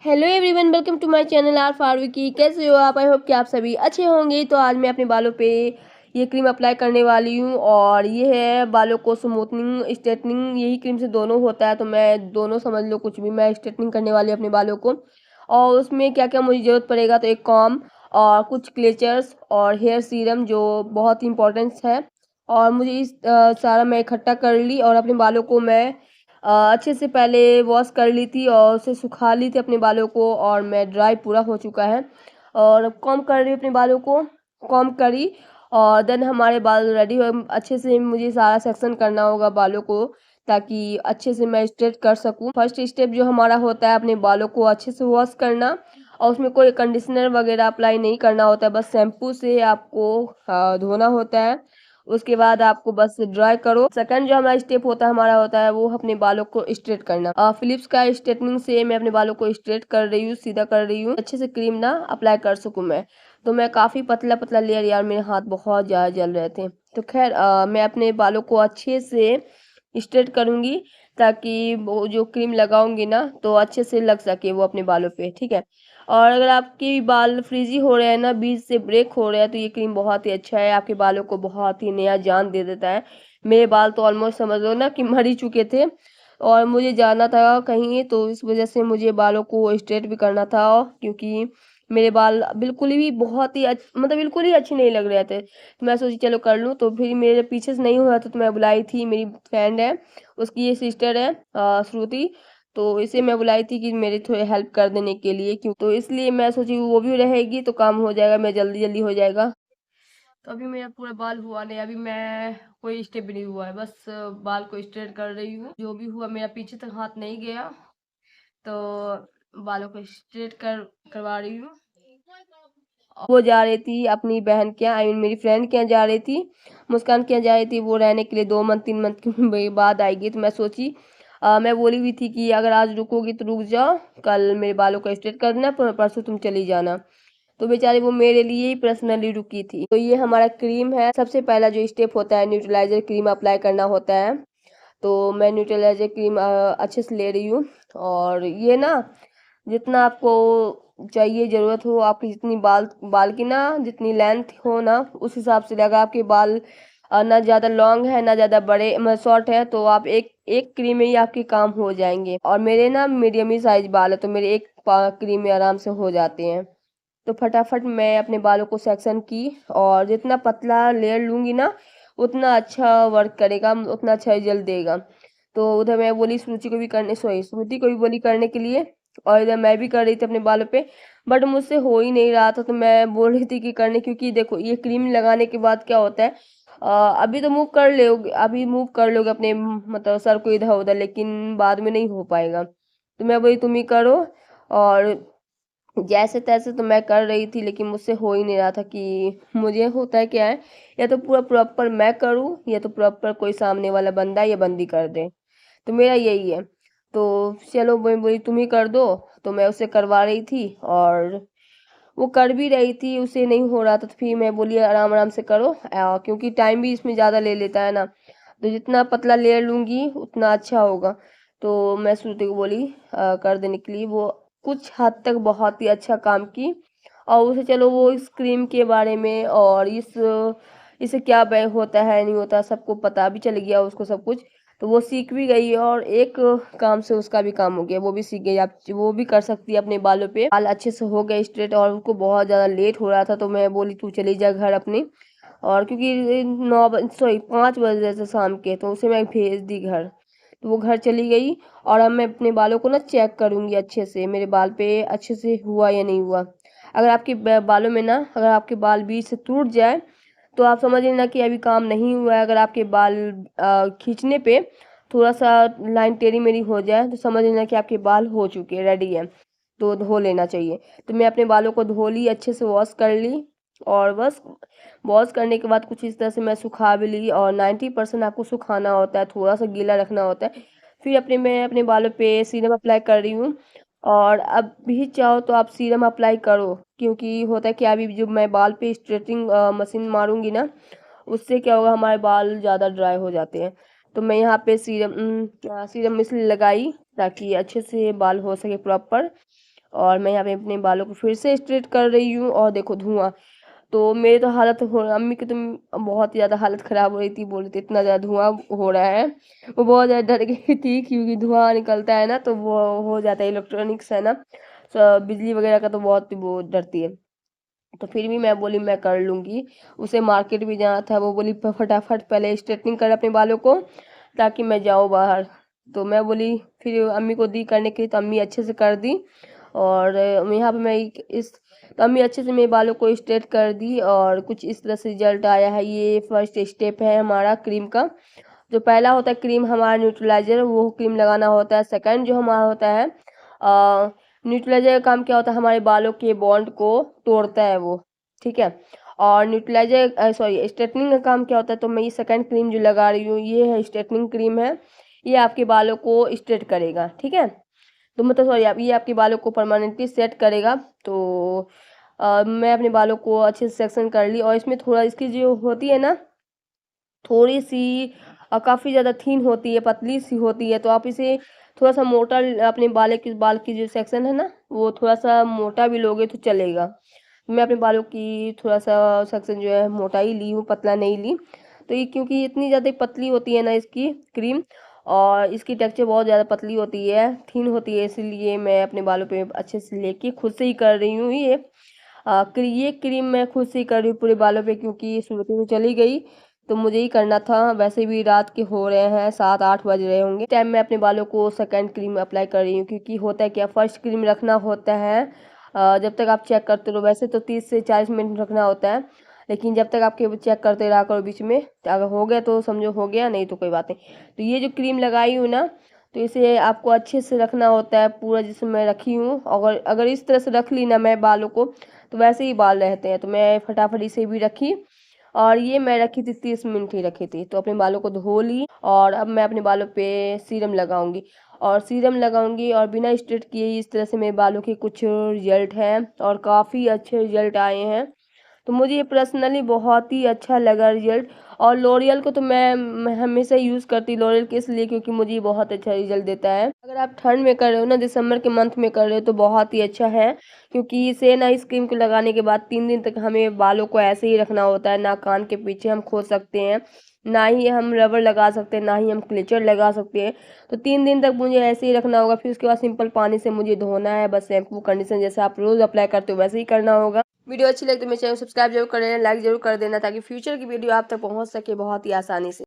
Hello everyone, welcome to my channel R Farooqui. कैसे हो आप? आई होप कि आप सभी अच्छे होंगे। तो आज मैं अपने बालों पे ये क्रीम अप्लाई करने वाली हूँ और ये है बालों को स्मूथनिंग स्ट्रेटनिंग, यही क्रीम से दोनों होता है। तो मैं दोनों समझ लो कुछ भी, मैं स्ट्रेटनिंग करने वाली हूँ अपने बालों को। और उसमें क्या क्या मुझे ज़रूरत पड़ेगा, तो एक कॉम्ब और कुछ क्लेचर्स और हेयर सीरम जो बहुत ही इंपॉर्टेंस है। और मुझे इस सारा मैं इकट्ठा कर ली और अपने बालों को मैं अच्छे से पहले वॉश कर ली थी और उसे सुखा ली थी अपने बालों को, और मैं ड्राई पूरा हो चुका है। और अब कॉम्ब कर रही हूँ अपने बालों को, कॉम्ब करी और देन हमारे बाल रेडी हो। अच्छे से मुझे सारा सेक्शन करना होगा बालों को, ताकि अच्छे से मैं स्ट्रेट कर सकूं। फर्स्ट स्टेप जो हमारा होता है अपने बालों को अच्छे से वॉश करना, और उसमें कोई कंडीशनर वगैरह अप्लाई नहीं करना होता है, बस शैम्पू से आपको धोना होता है। उसके बाद आपको बस ड्राई करो। सेकंड जो हमारा स्टेप होता है हमारा होता है वो अपने बालों को स्ट्रेट करना। फिलिप्स का स्ट्रेटनिंग से मैं अपने बालों को स्ट्रेट कर रही हूँ, सीधा कर रही हूँ, अच्छे से क्रीम ना अप्लाई कर सकूँ मैं। तो मैं काफ़ी पतला पतला लेयर, यार मेरे हाथ बहुत ज़्यादा जल रहे थे। तो खैर मैं अपने बालों को अच्छे से स्ट्रेट करूँगी, ताकि वो जो क्रीम लगाऊंगी ना तो अच्छे से लग सके वो अपने बालों पे, ठीक है। और अगर आपके बाल फ्रीजी हो रहे हैं ना, बीच से ब्रेक हो रहे हैं, तो ये क्रीम बहुत ही अच्छा है, आपके बालों को बहुत ही नया जान दे देता है। मेरे बाल तो ऑलमोस्ट समझ लो ना कि मर ही चुके थे, और मुझे जाना था कहीं, तो इस वजह से मुझे बालों को स्ट्रेट भी करना था, क्योंकि मेरे बाल बिल्कुल भी बहुत ही मतलब बिल्कुल ही अच्छे नहीं लग रहे थे। तो मैं सोची चलो कर लूँ। तो फिर मेरे पीछे से नहीं हो रहा था, तो मैं बुलाई थी, मेरी फ्रेंड है, उसकी ये सिस्टर है श्रुति। तो इसे मैं बुलाई थी कि मेरी थोड़ी हेल्प कर देने के लिए, क्यों तो इसलिए मैं सोची वो भी रहेगी तो काम हो जाएगा, मैं जल्दी जल्दी हो जाएगा। तो अभी मेरा पूरा बाल हुआ नहीं, अभी मैं कोई स्टेप भी नहीं हुआ है, बस बाल को स्ट्रेट कर रही हूँ। जो भी हुआ मेरा पीछे तक हाथ नहीं गया, तो बालों को स्ट्रेट करवा रही हूँ। वो जा रही थी अपनी बहन के यहाँ, आई मीन मेरी फ्रेंड के यहाँ जा रही थी, मुस्कान के यहाँ जा रही थी। वो रहने के लिए 2 मंथ 3 मंथ के बाद आएगी। तो मैं सोची मैं बोली हुई थी कि अगर आज रुकोगी तो रुक जाओ, कल मेरे बालों को स्ट्रेट कर देना, परसों तुम चली जाना। तो बेचारी वो मेरे लिए ही पर्सनली रुकी थी। तो ये हमारा क्रीम है। सबसे पहला जो स्टेप होता है, न्यूट्रलाइजर क्रीम अप्लाई करना होता है। तो मैं न्यूट्रलाइजर क्रीम अच्छे से ले रही हूँ। और ये ना जितना आपको चाहिए, ज़रूरत हो आपकी, जितनी बाल बाल की ना जितनी लेंथ हो ना उस हिसाब से लगा। आपके बाल ना ज़्यादा लॉन्ग है ना ज़्यादा बड़े मतलब शॉर्ट है, तो आप एक एक क्रीम में ही आपके काम हो जाएंगे। और मेरे ना मीडियम ही साइज बाल है, तो मेरे एक क्रीम में आराम से हो जाते हैं। तो फटाफट मैं अपने बालों को सेक्शन की, और जितना पतला लेयर लूँगी ना उतना अच्छा वर्क करेगा, उतना अच्छा रिजल्ट देगा। तो उधर मैं बोली श्रुति को भी करने, सॉरी श्रुति को भी बोली करने के लिए, और इधर मैं भी कर रही थी अपने बालों पे। बट मुझसे हो ही नहीं रहा था, तो मैं बोल रही थी कि करने, क्योंकि देखो ये क्रीम लगाने के बाद क्या होता है, अभी तो मूव कर लोगे, अभी मूव कर लोगे अपने मतलब सर को इधर उधर, लेकिन बाद में नहीं हो पाएगा। तो मैं बोली तुम ही करो। और जैसे तैसे तो मैं कर रही थी, लेकिन मुझसे हो ही नहीं रहा था कि मुझे होता है क्या है, या तो पूरा प्रॉपर मैं करूँ या तो प्रॉपर कोई सामने वाला बंदा या बंदी कर दे। तो मेरा यही है। तो चलो मैं बोली तुम ही कर दो। तो मैं उसे करवा रही थी और वो कर भी रही थी, उसे नहीं हो रहा था। तो फिर मैं बोली आराम आराम से करो, क्योंकि टाइम भी इसमें ज़्यादा ले लेता है ना, तो जितना पतला लेयर लूँगी उतना अच्छा होगा। तो मैं श्रुति को बोली कर देने के लिए। वो कुछ हद तक बहुत ही अच्छा काम की। और उसे चलो वो इस क्रीम के बारे में और इसे क्या होता है नहीं होता सबको पता भी चल गया उसको सब कुछ। तो वो सीख भी गई, और एक काम से उसका भी काम हो गया, वो भी सीख गई। आप वो भी कर सकती है अपने बालों पे, बाल अच्छे से हो गए स्ट्रेट। और उनको बहुत ज़्यादा लेट हो रहा था, तो मैं बोली तू चली जा घर अपने। और क्योंकि 5 बज रहे थे शाम के, तो उसे मैं भेज दी घर। तो वो घर चली गई। और अब मैं अपने बालों को ना चेक करूँगी अच्छे से, मेरे बाल पे अच्छे से हुआ या नहीं हुआ। अगर आपके बालों में ना, अगर आपके बाल बीच से टूट जाए तो आप समझ लेना कि अभी काम नहीं हुआ है। अगर आपके बाल खींचने पे थोड़ा सा लाइन टेढ़ी मेढ़ी हो जाए, तो समझ लेना कि आपके बाल हो चुके हैं, रेडी है। तो धो लेना चाहिए। तो मैं अपने बालों को धो ली, अच्छे से वॉश कर ली। और बस वॉश करने के बाद कुछ इस तरह से मैं सुखा भी ली, और 90% आपको सुखाना होता है, थोड़ा सा गीला रखना होता है। फिर मैं अपने बालों पे सीरम अप्लाई कर रही हूँ। और अब भी चाहो तो आप सीरम अप्लाई करो, क्योंकि होता है कि अभी जो मैं बाल पे स्ट्रेटिंग मशीन मारूंगी ना, उससे क्या होगा, हमारे बाल ज़्यादा ड्राई हो जाते हैं। तो मैं यहाँ पे सीरम इसलिए लगाई ताकि अच्छे से बाल हो सके प्रॉपर। और मैं यहाँ पे अपने बालों को फिर से स्ट्रेट कर रही हूँ। और देखो धुआं, तो मेरी तो हालत हो, अम्मी की तो बहुत ज़्यादा हालत ख़राब हो रही थी, बोल रही थी इतना ज़्यादा धुआं हो रहा है। वो बहुत ज़्यादा डर गई थी क्योंकि धुआं निकलता है ना तो वो हो जाता है, इलेक्ट्रॉनिक्स है ना, बिजली वगैरह का तो बहुत वो डरती है। तो फिर भी मैं बोली मैं कर लूँगी। उसे मार्केट भी जाना था, वो बोली फटाफट पहले स्ट्रेटनिंग कर अपने बालों को ताकि मैं जाऊँ बाहर। तो मैं बोली, फिर अम्मी को दी करने के लिए, तो अम्मी अच्छे से कर दी। और यहाँ पे मैं इस तो अम्मी अच्छे से मेरे बालों को स्ट्रेट कर दी और कुछ इस तरह से रिजल्ट आया है। ये फर्स्ट स्टेप है हमारा क्रीम का। जो पहला होता है क्रीम हमारा न्यूट्रलाइजर, वो क्रीम लगाना होता है। सेकंड जो हमारा होता है न्यूट्रलाइजर का काम क्या होता है, हमारे बालों के बॉन्ड को तोड़ता है वो, ठीक है। और न्यूट्रलाइजर सॉरी स्ट्रेटनिंग का काम क्या होता है, तो मैं ये सेकंड क्रीम जो लगा रही हूँ ये है स्ट्रेटनिंग क्रीम है। ये आपके बालों को स्ट्रेट करेगा, ठीक है। तो मतलब सॉरी आप ये आपके बालों को परमानेंटली सेट करेगा। तो मैं अपने बालों को अच्छे से सेक्शन कर ली। और इसमें थोड़ा इसकी जो होती है ना, थोड़ी सी काफ़ी ज़्यादा थिन होती है, पतली सी होती है। तो आप इसे थोड़ा सा मोटा अपने बाल की जो सेक्शन है ना, वो थोड़ा सा मोटा भी लोगे तो चलेगा। मैं अपने बालों की थोड़ा सा सेक्शन जो है मोटा ही ली हूँ, पतला नहीं ली। तो ये क्योंकि इतनी ज़्यादा पतली होती है ना इसकी क्रीम, और इसकी टेक्सचर बहुत ज़्यादा पतली होती है, थिन होती है, इसीलिए मैं अपने बालों पे अच्छे से लेके खुद से ही कर रही हूँ ये क्रीम मैं खुद से ही कर रही हूँ पूरे बालों पे, क्योंकि सूरत में चली गई तो मुझे ही करना था। वैसे भी रात के हो रहे हैं 7-8 बज रहे होंगे टाइम। मैं अपने बालों को सेकंड क्रीम अप्लाई कर रही हूँ, क्योंकि होता है क्या, फर्स्ट क्रीम रखना होता है जब तक आप चेक करते रहो। वैसे तो 30 से 40 मिनट रखना होता है, लेकिन जब तक आपके चेक करते रहा करो बीच में, अगर हो गया तो समझो हो गया, नहीं तो कोई बात नहीं। तो ये जो क्रीम लगाई हूँ ना, तो इसे आपको अच्छे से रखना होता है पूरा, जिसमें मैं रखी हूँ। अगर इस तरह से रख ली ना मैं बालों को, तो वैसे ही बाल रहते हैं। तो मैं फटाफट इसे भी रखी, और ये मैं रखी थी 30 मिनट ही रखी थी। तो अपने बालों को धो ली, और अब मैं अपने बालों पे सीरम लगाऊंगी। और बिना स्ट्रेट किए ही इस तरह से मेरे बालों के कुछ रिजल्ट हैं, और काफ़ी अच्छे रिजल्ट आए हैं। तो मुझे ये पर्सनली बहुत ही अच्छा लगा रिजल्ट। और लॉरियल को तो मैं हमेशा यूज़ करती लॉरियल के, इसलिए क्योंकि मुझे ये बहुत अच्छा रिजल्ट देता है। अगर आप ठंड में कर रहे हो ना, दिसंबर के मंथ में कर रहे हो, तो बहुत ही अच्छा है। क्योंकि इसे ना, इस क्रीम को लगाने के बाद 3 दिन तक हमें बालों को ऐसे ही रखना होता है। ना कान के पीछे हम खोल सकते हैं, ना ही हम रबर लगा सकते हैं, ना ही हम क्लेचर लगा सकते हैं। तो 3 दिन तक मुझे ऐसे ही रखना होगा। फिर उसके बाद सिंपल पानी से मुझे धोना है, बस शैम्पू कंडीशनर जैसे आप रोज़ अप्लाई करते हो वैसे ही करना होगा। वीडियो अच्छी लगी तो मेरे चैनल को सब्सक्राइब जरूर कर लेना, लाइक जरूर कर देना, ताकि फ्यूचर की वीडियो आप तक पहुंच सके बहुत ही आसानी से।